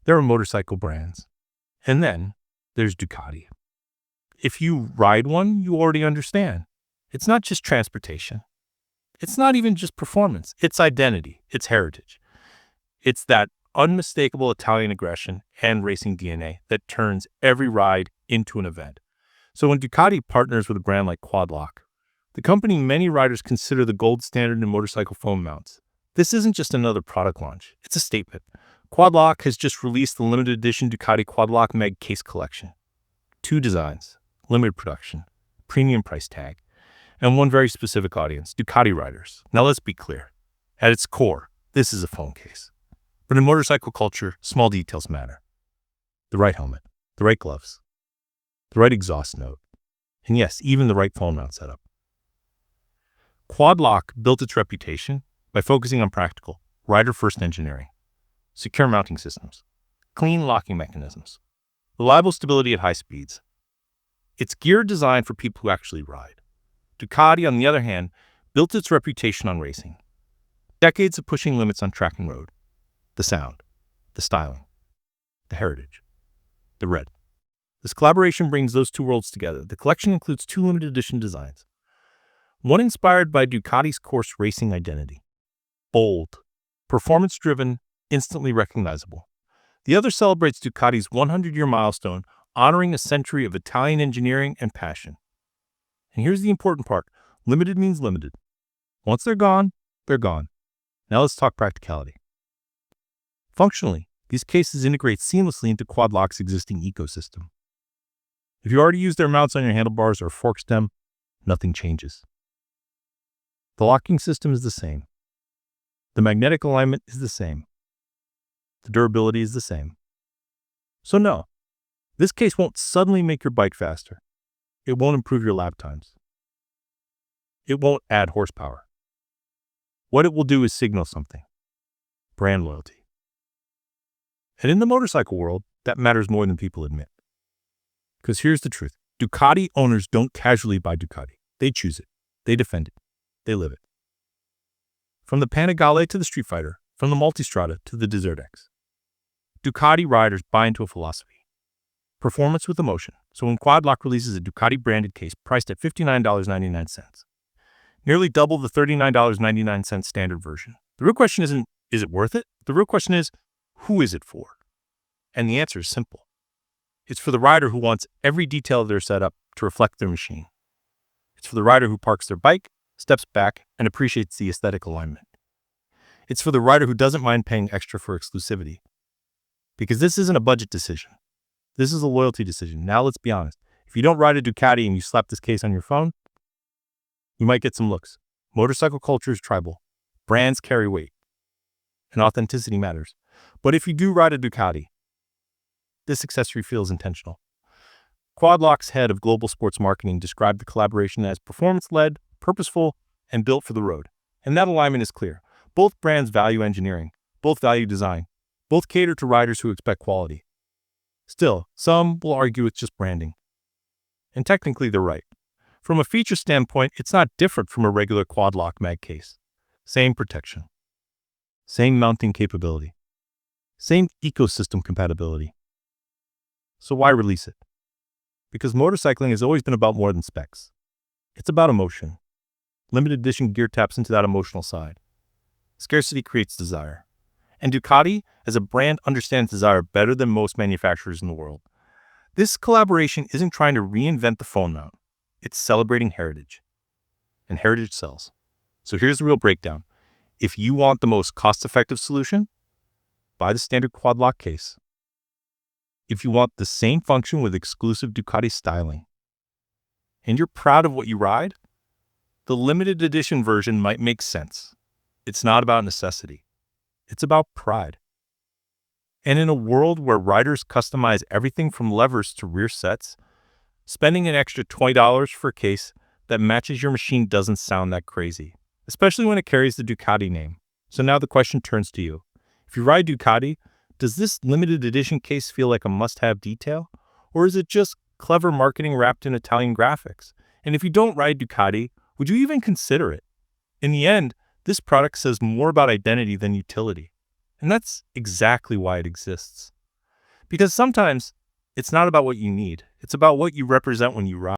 There are motorcycle brands. And then there's Ducati. If you ride one, you already understand. It's not just transportation. It's not even just performance. It's identity. It's heritage. It's that unmistakable Italian aggression and racing DNA that turns every ride into an event. So when Ducati partners with a brand like Quadlock, the company many riders consider the gold standard in motorcycle foam mounts, this isn't just another product launch. It's a statement. Quadlock has just released the limited edition Ducati Quadlock Meg Case Collection. 2 designs, limited production, premium price tag, and one very specific audience, Ducati riders. Now let's be clear. At its core, this is a foam case. But in motorcycle culture, small details matter. The right helmet, the right gloves, the right exhaust note, and yes, even the right foam mount setup. Quadlock built its reputation by focusing on practical, rider-first engineering, secure mounting systems, clean locking mechanisms, reliable stability at high speeds. It's gear designed for people who actually ride. Ducati, on the other hand, built its reputation on racing. Decades of pushing limits on track and road. The sound, the styling, the heritage, the red. This collaboration brings those two worlds together. The collection includes 2 limited edition designs. One inspired by Ducati's course racing identity. Bold, performance-driven, instantly recognizable. The other celebrates Ducati's 100-year milestone, honoring a century of Italian engineering and passion. And here's the important part. Limited means limited. Once they're gone, they're gone. Now let's talk practicality. Functionally, these cases integrate seamlessly into Quadlock's existing ecosystem. If you already use their mounts on your handlebars or fork stem, nothing changes. The locking system is the same. The magnetic alignment is the same. The durability is the same. So no, this case won't suddenly make your bike faster. It won't improve your lap times. It won't add horsepower. What it will do is signal something. Brand loyalty. And in the motorcycle world, that matters more than people admit. Because here's the truth. Ducati owners don't casually buy Ducati. They choose it. They defend it. They live it. From the Panigale to the Street Fighter, from the Multistrada to the Desert X, Ducati riders buy into a philosophy. Performance with emotion. So when Quadlock releases a Ducati branded case priced at $59.99, nearly double the $39.99 standard version, the real question isn't, is it worth it? The real question is, who is it for? And the answer is simple. It's for the rider who wants every detail of their setup to reflect their machine. It's for the rider who parks their bike, steps back, and appreciates the aesthetic alignment. It's for the rider who doesn't mind paying extra for exclusivity. Because this isn't a budget decision. This is a loyalty decision. Now let's be honest. If you don't ride a Ducati and you slap this case on your phone, you might get some looks. Motorcycle culture is tribal. Brands carry weight. And authenticity matters. But if you do ride a Ducati, this accessory feels intentional. Quadlock's head of global sports marketing described the collaboration as performance-led, purposeful, and built for the road. And that alignment is clear. Both brands value engineering. Both value design. Both cater to riders who expect quality. Still, some will argue it's just branding. And technically, they're right. From a feature standpoint, it's not different from a regular Quadlock mag case. Same protection. Same mounting capability. Same ecosystem compatibility. So why release it? Because motorcycling has always been about more than specs. It's about emotion. Limited edition gear taps into that emotional side. Scarcity creates desire. And Ducati, as a brand, understands desire better than most manufacturers in the world. This collaboration isn't trying to reinvent the phone mount. It's celebrating heritage. And heritage sells. So here's the real breakdown. If you want the most cost-effective solution, buy the standard Quadlock case. If you want the same function with exclusive Ducati styling, and you're proud of what you ride, the limited edition version might make sense. It's not about necessity. It's about pride. And in a world where riders customize everything from levers to rear sets, spending an extra $20 for a case that matches your machine doesn't sound that crazy, especially when it carries the Ducati name. So now the question turns to you. If you ride Ducati, does this limited edition case feel like a must-have detail? Or is it just clever marketing wrapped in Italian graphics? And if you don't ride Ducati, would you even consider it? In the end, this product says more about identity than utility. And that's exactly why it exists. Because sometimes it's not about what you need, it's about what you represent when you ride.